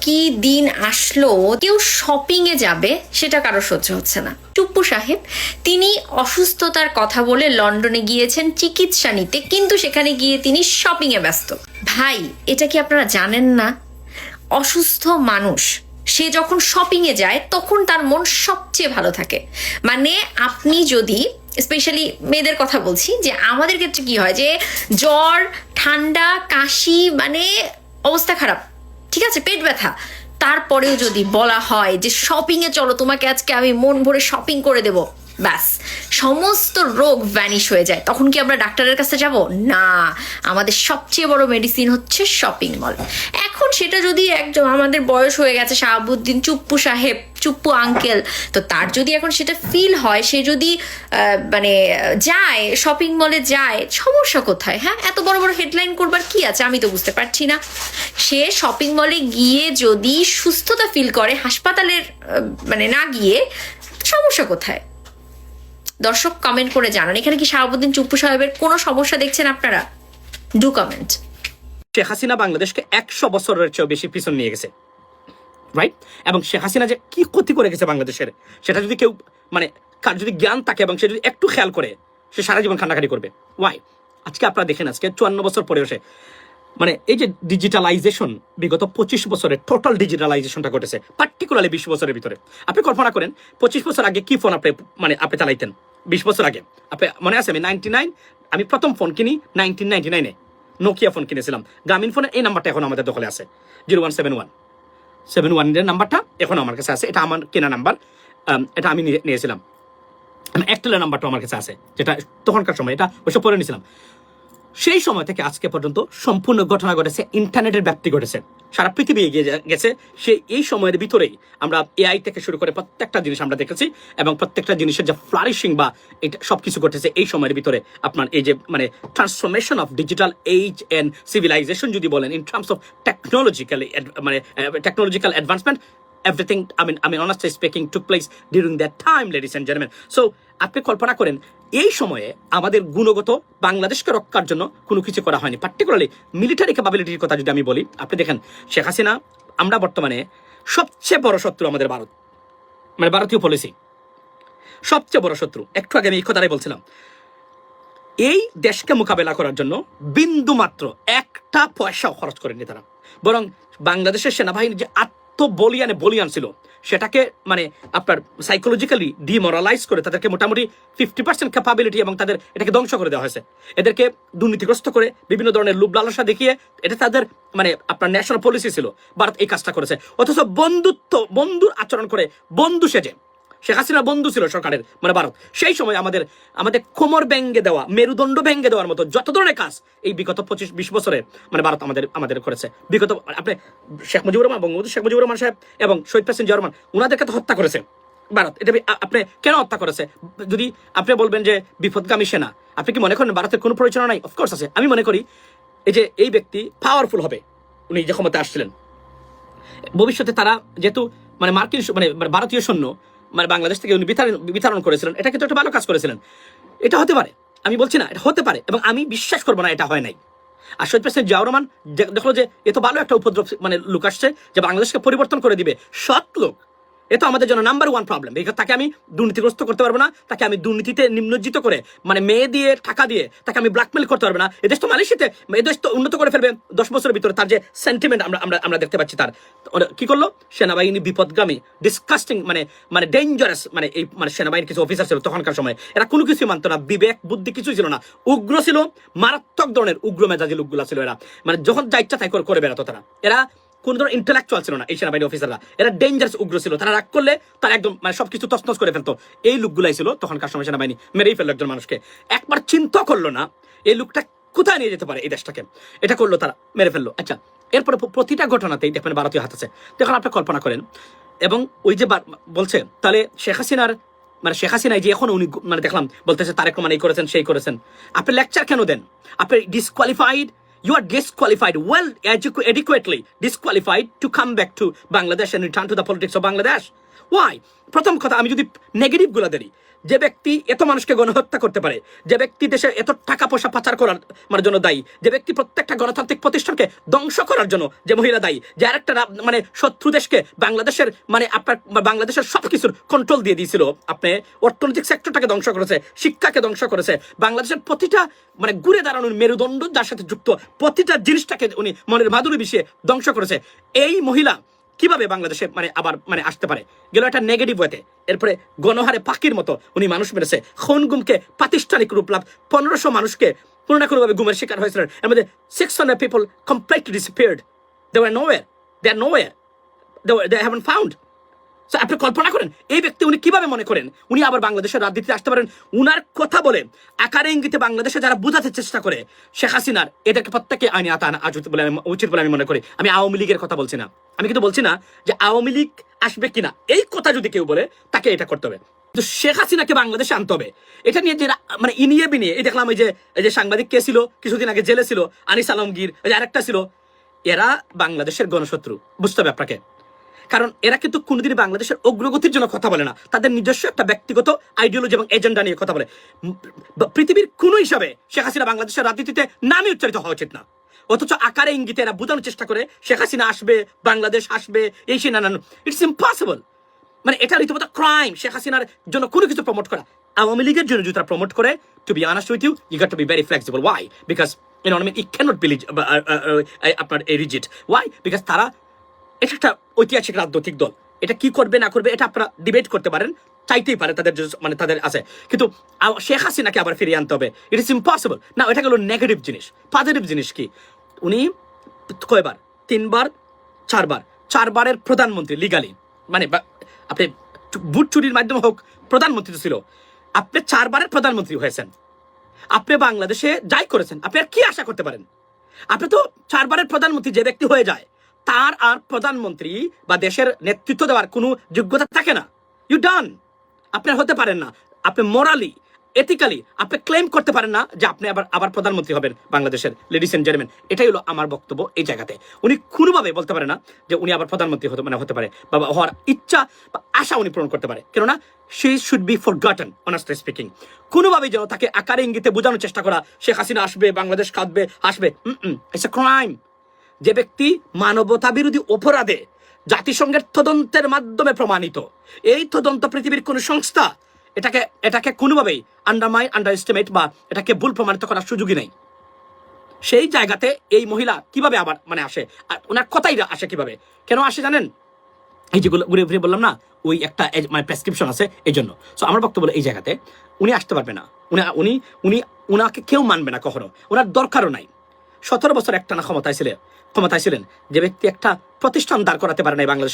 কি দিন আসলো, কেউ শপিং এ যাবে সেটা কারো সহ্য হচ্ছে না। টুপ্পু সাহেব তিনি অসুস্থতার কথা বলে লন্ডনে গিয়েছেন চিকিৎসা নিতে, কিন্তু সেখানে গিয়ে তিনি শপিং এ ব্যস্ত। ভাই, এটা কি আপনারা জানেন না? অসুস্থ মানুষ সে যখন শপিং এ যায় তখন তার মন সবচেয়ে ভালো থাকে। মানে আপনি যদি, স্পেশালি মেয়েদের কথা বলছি, যে আমাদের ক্ষেত্রে কি হয় যে জ্বর, ঠান্ডা, কাশি, মানে অবস্থা খারাপ, ঠিক আছে, পেট ব্যথা, তারপরেও যদি বলা হয় যে শপিং এ চলো, তোমাকে আজকে আমি মন ভরে শপিং করে দেব, ব্যাস সমস্ত রোগ ভ্যানিশ হয়ে যায়। তখন কি আমরা ডাক্তারের কাছে যাব? না, আমাদের সবচেয়ে বড় মেডিসিন হচ্ছে শপিং মল। এখন সেটা যদি একজন, আমাদের বয়স হয়ে গেছে, শাহাবুদ্দিন চুপ্পু সাহেব, চুপ্পু আঙ্কেল, তো তার যদি এখন সেটা ফিল হয়, সে যদি মানে যায় শপিং মলে যায়, সমস্যা কোথায়? হ্যাঁ, এত বড় বড় হেডলাইন করবার কি আছে? আমি তো বুঝতে পারছি না। সে শপিং মলে গিয়ে যদি সুস্থতা ফিল করে, হাসপাতালের মানে না গিয়ে, সমস্যা কোথায়? দর্শক কমেন্ট করে জানান, এখানে কি শাহাবুদ্দিন চুপ্পু সাহেবের কোনো সমস্যা দেখছেন আপনারা? Do comment. শেখ হাসিনা বাংলাদেশকে 100 বছরের চেয়েও বেশি পিছন নিয়ে গেছে, রাইট? এবং শেখ হাসিনা যে কি ক্ষতি করে গেছে বাংলাদেশের, সেটা যদি কেউ মানে কার যদি জ্ঞান থাকে এবং সে যদি একটু খেয়াল করে, সে সারা জীবন কান্নাকাটি করবে। ওয়াই? আজকে আপনারা দেখেন, আজকে 54 বছর পরে এসে মানে এই যে ডিজিটালাইজেশন, বিগত 25 বছরে টোটাল ডিজিটালাইজেশনটা ঘটেছে, পার্টিকুলারলি 20 বছরের ভিতরে। আপনি কল্পনা করেন 25 বছর আগে কি ফোন আপনি চালাইতেন? 20 বছর আগে আপনি মনে আছে? আমি প্রথম ফোন কিনি 1999-এ, নোকিয়া ফোন কিনেছিলাম। গ্রামীণ ফোনের এই নাম্বারটা এখন আমাদের দখলে আছে, 0171 এর নাম্বারটা এখন আমার কাছে আছে। এটা আমার কেনা নাম্বার, এটা আমি নিয়েছিলাম। একটেলের নাম্বারটা আমার কাছে আছে, যেটা তখনকার সময়, এটা ওইসব পরে নিয়েছিলাম। সেই সময় থেকে আজকে পর্যন্ত সম্পূর্ণ ঘটনা ঘটেছে, ইন্টারনেটের ব্যাপ্তি ঘটেছে, সারা পৃথিবী এগিয়ে গেছে। এই সময়ের ভিতরেই আমরা এআই থেকে শুরু করে প্রত্যেকটা জিনিস আমরা দেখেছি, এবং প্রত্যেকটা জিনিসের যে ফ্লারিশিং বা এটা সবকিছু ঘটেছে এই সময়ের ভিতরে। আপনার এই যে মানে transformation of digital age and civilization যদি বলেন, in terms of technological advancement, everything, I mean honestly speaking, took place during that time, ladies and gentlemen. So আপনি কল্পনা করেন এই সময়ে আমাদের গুণগত বাংলাদেশকে রক্ষার জন্য কোনো কিছু করা হয়নি। পার্টিকুলারলি মিলিটারি ক্যাপাবিলিটির কথা যদি আমি বলি, আপনি দেখেন শেখ হাসিনা, আমরা বর্তমানে সবচেয়ে বড় শত্রু আমাদের ভারত, মানে ভারতীয় পলিসি সবচেয়ে বড় শত্রু। একটু আগে আমি এই কথাটাই বলছিলাম। এই দেশকে মোকাবেলা করার জন্য বিন্দু মাত্র একটা পয়সাও খরচ করেনি তারা, বরং বাংলাদেশের সেনাবাহিনী যে বলিয়ান ছিল, সেটাকে মানে আপনার সাইকোলজিক্যালি ডিমোরালাইজ করে তাদেরকে মোটামুটি 50% ক্যাপাবিলিটি এবং তাদের এটাকে ধ্বংস করে দেওয়া হয়েছে। এদেরকে দুর্নীতিগ্রস্ত করে বিভিন্ন ধরনের লোভ লালসা দেখিয়ে, এটা তাদের মানে আপনার ন্যাশনাল পলিসি ছিল। ভারত এই কাজটা করেছে, অথচ বন্ধুর আচরণ করে, বন্ধু সেজে। শেখ হাসিনার বন্ধু ছিল সরকারের, মানে ভারত। সেই সময় আমাদের কোমর ভেঙ্গে দেওয়া, মেরুদণ্ড ভেঙ্গে দেওয়ার মতো যত ধরনের কাজ এই বিগত 25-20 বছরে মানে ভারত আমাদের করেছে। বিগত আপনি শেখ মুজিবুর রহমান, বঙ্গবন্ধু শেখ মুজিবুর রহমান সাহেব এবং শহীদ প্রেসিডেন্ট জিয়া রহমান, ওনাদেরকে তো হত্যা করেছে ভারত। এটা আপনি কেন হত্যা করেছে? যদি আপনি বলবেন যে বিপদগামী সেনা, আপনি কি মনে করেন ভারতের কোনো প্রয়োজন নাই? অফকোর্স আছে। আমি মনে করি এই ব্যক্তি পাওয়ারফুল হবে, উনি যে ক্ষমতা আসছিলেন, ভবিষ্যতে তারা যেহেতু মানে মার্কিন মানে ভারতীয় সৈন্য মানে বাংলাদেশ থেকে উনি বিতরণ করেছিলেন, এটা কিন্তু একটা ভালো কাজ করেছিলেন। এটা হতে পারে, আমি বলছি না, এটা হতে পারে, এবং আমি বিশ্বাস করবো না এটা হয় নাই। আর শহীদ প্রেসিডেন্ট জিয়াউর রহমান দেখলো যে এত ভালো একটা উপদ্রব মানে লোক আসছে যে বাংলাদেশকে পরিবর্তন করে দিবে, সৎ লোক, এ তো আমাদের জন্য নাম্বার 1 প্রবলেম। তাকে আমি দুর্নীতিগ্রস্ত করতে পারবো না, তাকে আমি দুর্নীতিতে নিমজ্জিত করে মানে মেয়ে দিয়ে টাকা দিয়ে তাকে আমি ব্ল্যাকমেল করতে পারবো না। এদেশ তো মালয়েশিয়াতে, এদেশ তো উন্নত করে ফেলবে 10 বছরের ভিতরে। তার যে সেন্টিমেন্ট আমরা দেখতে পাচ্ছি, তার কি করলো সেনাবাহিনী বিপদগামী, ডিসকাস্টিং, মানে ডেঞ্জারাস, মানে এই মানে সেনাবাহিনীর কিছু অফিসার ছিল তখনকার সময়, এরা কোনো কিছুই মানতো না, বিবেক বুদ্ধি কিছুই ছিল না, উগ্র ছিল, মারাত্মক ধরনের উগ্র মেজাজি লোকগুলা ছিল এরা। মানে যখন যা ইচ্ছা তাই করে বেড়াতো তারা। এরা কোন ধরনের ইন্টেলেকচুয়াল ছিল না এই সেনাবাহিনী অফিসাররা, এরা ডেঞ্জারাস উগ্র ছিল। তারা রাগ করলে তারা একদম মানে সবকিছু তছনছ করে ফেলতো। এই লোকগুলাই ছিল তখনকার সময় সেনাবাহিনী, মেরেই ফেললো একজন মানুষকে। একবার চিন্তা করলো না এই লোকটা কোথায় নিয়ে যেতে পারে এই দেশটাকে, এটা করলো তারা, মেরে ফেললো। আচ্ছা, এরপরে প্রতিটা ঘটনাতেই দেখবেন ভারতীয় হাত আছে। তখন আপনি কল্পনা করেন, এবং ওই যে বলছে তাহলে শেখ হাসিনাই যে এখন উনি মানে দেখলাম বলতেছে তারেক রহমান এই করেছেন সেই করেছেন, আপনি লেকচার কেন দেন? আপনি disqualified, you are disqualified, well adequately disqualified to come back to Bangladesh and return to the politics of Bangladesh. Why? প্রথম কথা, আমি যদি নেগেটিভ গুলা ধরি, যে ব্যক্তি এত মানুষকে গণহত্যা করতে পারে, যে ব্যক্তি দেশে এত টাকা পয়সা পাচার করার জন্য দায়ী, যে ব্যক্তি প্রত্যেকটা গণতান্ত্রিক প্রতিষ্ঠানকে ধ্বংস করার জন্য যে মহিলা দায়ী, যে আরেকটা মানে শত্রু দেশকে বাংলাদেশের মানে আপনার বাংলাদেশের সবকিছুর কন্ট্রোল দিয়ে দিয়েছিল, আপনি অর্থনৈতিক সেক্টরটাকে ধ্বংস করেছে, শিক্ষাকে ধ্বংস করেছে, বাংলাদেশের প্রতিটা মানে ঘুরে দাঁড়ানোর মেরুদণ্ড যার সাথে যুক্ত প্রতিটা জিনিসটাকে উনি মনের মাধুরী মিশিয়ে ধ্বংস করেছে, এই মহিলা কিভাবে বাংলাদেশে মানে আবার মানে আসতে পারে? গেল একটা নেগেটিভ ওয়েতে। এরপরে গণহারে পাখির মতো উনি মানুষ মেরেছে, খুন গুমকে প্রাতিষ্ঠানিক রূপ লাভ, 1500 মানুষকে কোনো না কোনোভাবে গুমের শিকার হয়েছিলেন, এর মধ্যে 600 people completely disappeared, they were nowhere, they are nowhere, they haven't found. So, আপনি কল্পনা করেন এই ব্যক্তি উনি কিভাবে মনে করেন উনি আবার বাংলাদেশের রাজনীতিতে আসতে পারেন? উনার কথা বলে আকারে ইঙ্গিতে বাংলাদেশে যারা বোঝাতে চেষ্টা করে শেখ হাসিনার, এদেরকে প্রত্যেকে আইনে আতা আনা উচিত বলে আমি মনে করি। আমি আওয়ামী লীগের কথা বলছি না, আমি কিন্তু বলছি না যে আওয়ামী লীগ আসবে কিনা, এই কথা যদি কেউ বলে তাকে এটা করতে হবে, কিন্তু শেখ হাসিনাকে বাংলাদেশে আনতে হবে। এটা নিয়ে যে মানে ইনিয়ে বিনিয়ে, এই দেখলাম এই যে সাংবাদিক কে ছিল কিছুদিন আগে জেলে ছিল, আনিস আলমগীর, আরেকটা ছিল, এরা বাংলাদেশের গণশত্রু, বুঝতে হবে আপনাকে। কারণ এরা কিন্তু কোনোদিন বাংলাদেশের অগ্রগতির জন্য কথা বলে না, তাদের নিজস্ব একটা ব্যক্তিগত আইডিওলজি এবং এজেন্ডা নিয়ে কথা বলে। পৃথিবীর কোনো হিসাবে শেখ হাসিনা বাংলাদেশের রাজনীতিতে নামই উচ্চারিত হওয়া উচিত না, অথচ আকারে ইঙ্গিতে এরা বোঝানোর চেষ্টা করে শেখ হাসিনা আসবে, বাংলাদেশ আসবে, এই সে নানান। ইটস ইম্পসিবল, মানে এটা রীতিমতো ক্রাইম শেখ হাসিনার জন্য কোনো কিছু প্রমোট করা। আওয়ামী লীগের জন্য যদি তারা প্রমোট করে, to be honest with you, you got to be very flexible. Why? Because you know it can't be আপনার এই রিজিড। ওয়াই? বিকজ তারা এটা একটা ঐতিহাসিক রাজনৈতিক দল, এটা কি করবে না করবে এটা আপনারা ডিবেট করতে পারেন, চাইতেই পারে, তাদের মানে তাদের আছে, কিন্তু শেখ হাসিনাকে আবার ফিরিয়ে আনতে হবে, ইট ইস ইম্পসিবল। না, এটা গেল নেগেটিভ জিনিস। পজিটিভ জিনিস কি? উনি কয়বার? 3 বার 4 বার, 4 বারের প্রধানমন্ত্রী লিগালি, মানে আপনি ভোট চুরির মাধ্যমে হোক প্রধানমন্ত্রী ছিল, আপনি 4 বারের প্রধানমন্ত্রী হয়েছেন, আপনি বাংলাদেশে যাই করেছেন, আপনি আর কি আশা করতে পারেন? আপনি তো 4 বারের প্রধানমন্ত্রী যে ব্যক্তি হয়ে যায়, তার আর প্রধানমন্ত্রী বা দেশের নেতৃত্ব দেওয়ার কোনো যোগ্যতা থাকে না। ইউ ডান, আপনি হতে পারেন না, আপনি মোরালি এথিক্যালি আপনি ক্লেম করতে পারেন না যে আপনি আবার প্রধানমন্ত্রী হবেন বাংলাদেশের। লেডিস এন্ড জেন্টলম্যান, এটাই হলো আমার বক্তব্য এই জায়গাতে। উনি কোনোভাবে বলতে পারে না যে উনি আবার প্রধানমন্ত্রী হতে পারে বা হওয়ার ইচ্ছা বা আশা উনি পূরণ করতে পারে, কেননা she should be forgotten, honestly speaking. কোনোভাবেই যেন তাকে আকারে ইঙ্গিতে বোঝানোর চেষ্টা করা শেখ হাসিনা আসবে, বাংলাদেশ কাঁদবে, আসবে, ইটস এ ক্রাইম। যে ব্যক্তি মানবতা বিরোধী অপরাধে জাতিসংঘের তদন্তের মাধ্যমে প্রমাণিত, এই তদন্ত পৃথিবীর কোন সংস্থা এটাকে কোনোভাবেই আন্ডার এস্টিমেট বা এটাকে ভুল প্রমাণিত করার সুযোগই নেই। সেই জায়গাতে এই মহিলা কিভাবে আবার মানে আসে, ওনার কথাই আসে কিভাবে, কেন আসে জানেন? এই যেগুলো ঘুরে ফিরে বললাম না, ওই একটা মানে প্রেসক্রিপশন আছে এই জন্য। সো আমার বক্তব্য এই জায়গাতে উনি আসতে পারবে না, উনাকে কেউ মানবে না কখনো, ওনার দরকারও নাই। 17 বছর একটানা ক্ষমতায় ছিলেন, যে ব্যক্তি একটা প্রতিষ্ঠান দাঁড় করাতে পারে না বাংলাদেশ